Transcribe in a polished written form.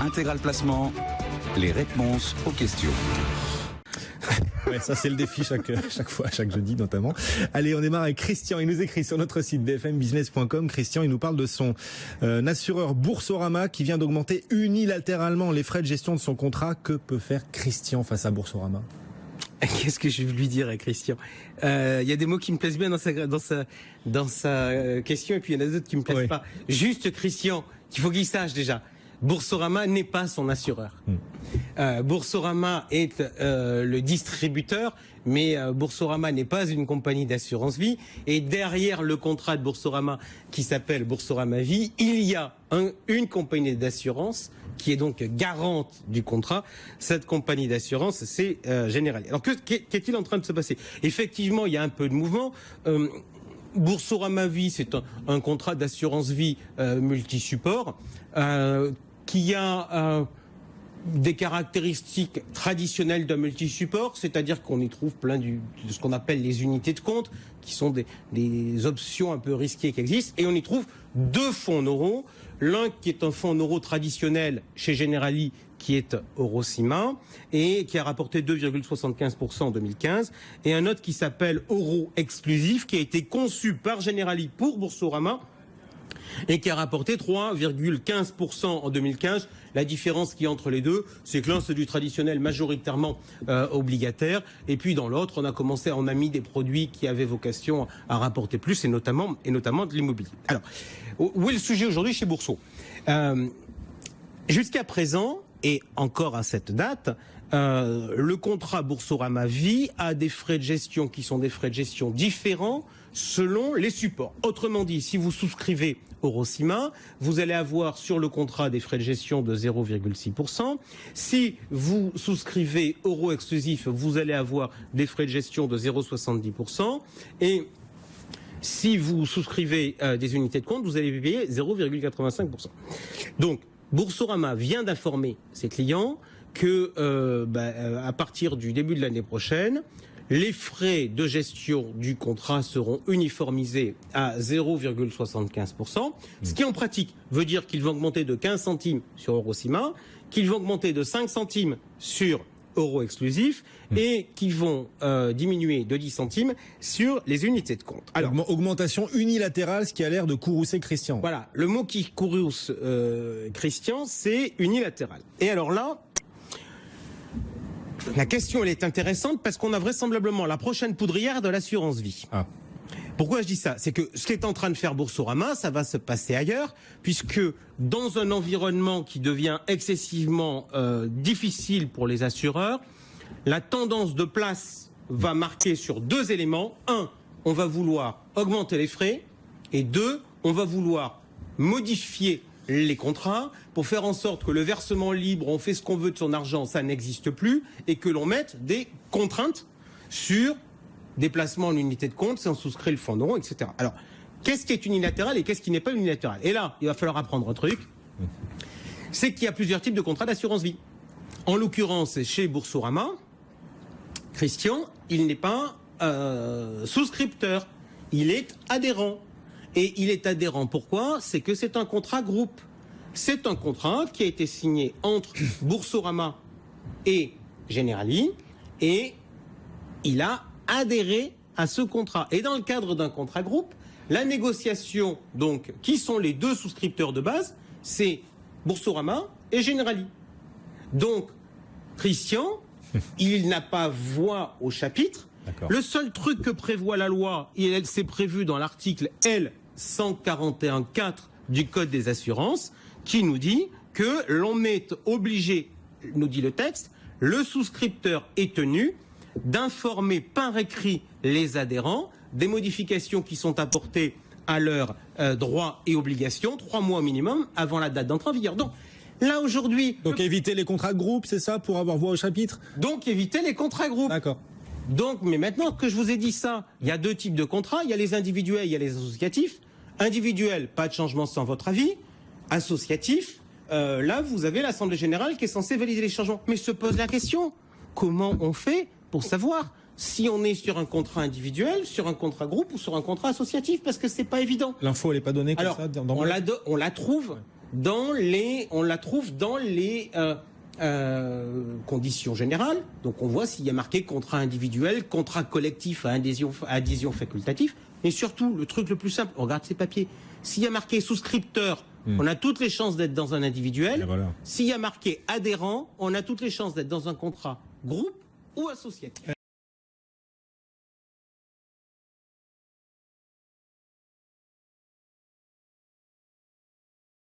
Intégral Placement, les réponses aux questions. Ouais, ça c'est le défi chaque fois, chaque jeudi notamment. Allez, on démarre avec Christian. Il nous écrit sur notre site bfmbusiness.com. Christian, il nous parle de son assureur Boursorama qui vient d'augmenter unilatéralement les frais de gestion de son contrat. Que peut faire Christian face à Boursorama ? Qu'est-ce que je vais lui dire à Christian ? Il y a des mots qui me plaisent bien dans sa question, et puis il y en a d'autres qui me plaisent pas. Juste Christian, il faut qu'il sache déjà. Boursorama n'est pas son assureur. Boursorama est le distributeur, mais Boursorama n'est pas une compagnie d'assurance vie. Et derrière le contrat de Boursorama, qui s'appelle Boursorama Vie, il y a une compagnie d'assurance qui est donc garante du contrat. Cette compagnie d'assurance, c'est Generali. Alors qu'est-il en train de se passer ? Effectivement, il y a un peu de mouvement. Boursorama Vie, c'est un contrat d'assurance vie multi-support qui a des caractéristiques traditionnelles d'un multi-support, c'est-à-dire qu'on y trouve plein de ce qu'on appelle les unités de compte, qui sont des options un peu risquées qui existent, et on y trouve deux fonds Neuro, l'un qui est un fonds Neuro traditionnel chez Generali, qui est Eurocima, et qui a rapporté 2,75% en 2015, et un autre qui s'appelle Euro Exclusif, qui a été conçu par Generali pour Boursorama, et qui a rapporté 3,15% en 2015. La différence qui est entre les deux, c'est que l'un c'est du traditionnel majoritairement obligataire, et puis dans l'autre on a mis des produits qui avaient vocation à rapporter plus, et notamment de l'immobilier. Alors, où est le sujet aujourd'hui chez Bourso ? Jusqu'à présent, et encore à cette date, le contrat Boursorama Vie a des frais de gestion qui sont des frais de gestion différents selon les supports. Autrement dit, si vous souscrivez Eurocima, vous allez avoir sur le contrat des frais de gestion de 0,6%. Si vous souscrivez Euro Exclusif, vous allez avoir des frais de gestion de 0,70%. Et si vous souscrivez des unités de compte, vous allez payer 0,85%. Donc, Boursorama vient d'informer ses clients que à partir du début de l'année prochaine, les frais de gestion du contrat seront uniformisés à 0,75%, ce qui en pratique veut dire qu'ils vont augmenter de 15 centimes sur Eurocima, qu'ils vont augmenter de 5 centimes sur Euro Exclusif et qui vont diminuer de 10 centimes sur les unités de compte. Alors, augmentation unilatérale, ce qui a l'air de courroucer Christian. Voilà, le mot qui courrouce Christian, c'est unilatéral. Et alors là, la question, elle est intéressante parce qu'on a vraisemblablement la prochaine poudrière de l'assurance vie. Ah. Pourquoi je dis ça ? C'est que ce qu'est en train de faire Boursorama, ça va se passer ailleurs, puisque dans un environnement qui devient excessivement difficile pour les assureurs, la tendance de place va marquer sur deux éléments. Un, on va vouloir augmenter les frais, et deux, on va vouloir modifier les contrats pour faire en sorte que le versement libre, on fait ce qu'on veut de son argent, ça n'existe plus, et que l'on mette des contraintes sur des placements en unité de compte, si on souscrit le fonds Neuro, etc. Alors, qu'est-ce qui est unilatéral et qu'est-ce qui n'est pas unilatéral ? Et là, il va falloir apprendre un truc, c'est qu'il y a plusieurs types de contrats d'assurance vie. En l'occurrence, chez Boursorama, Christian, il n'est pas souscripteur, il est adhérent. Et il est adhérent. Pourquoi ? C'est que c'est un contrat groupe. C'est un contrat qui a été signé entre Boursorama et Generali, et il a adhéré à ce contrat. Et dans le cadre d'un contrat groupe, la négociation, donc, qui sont les deux souscripteurs de base, c'est Boursorama et Generali. Donc, Christian, il n'a pas voix au chapitre. D'accord. Le seul truc que prévoit la loi, c'est prévu dans l'article L141.4 du Code des assurances, qui nous dit que l'on est obligé, nous dit le texte, le souscripteur est tenu d'informer par écrit les adhérents des modifications qui sont apportées à leurs droits et obligations 3 mois au minimum avant la date d'entrée en vigueur. Donc, là aujourd'hui... Donc éviter les contrats de groupe, c'est ça, pour avoir voix au chapitre ? Donc éviter les contrats groupes. D'accord. Donc, mais maintenant que je vous ai dit ça, il y a deux types de contrats, il y a les individuels, il y a les associatifs. Individuel, pas de changement sans votre avis. Associatif, là vous avez l'Assemblée Générale qui est censée valider les changements. Mais se pose la question, comment on fait pour savoir si on est sur un contrat individuel, sur un contrat groupe ou sur un contrat associatif, parce que c'est pas évident. L'info elle est pas donnée comme alors, ça on la trouve on la trouve dans les conditions générales. Donc on voit s'il y a marqué contrat individuel, contrat collectif à adhésion facultative. Mais surtout, le truc le plus simple, on regarde ces papiers. S'il y a marqué souscripteur, on a toutes les chances d'être dans un individuel. Voilà. S'il y a marqué adhérent, on a toutes les chances d'être dans un contrat groupe ou associatif.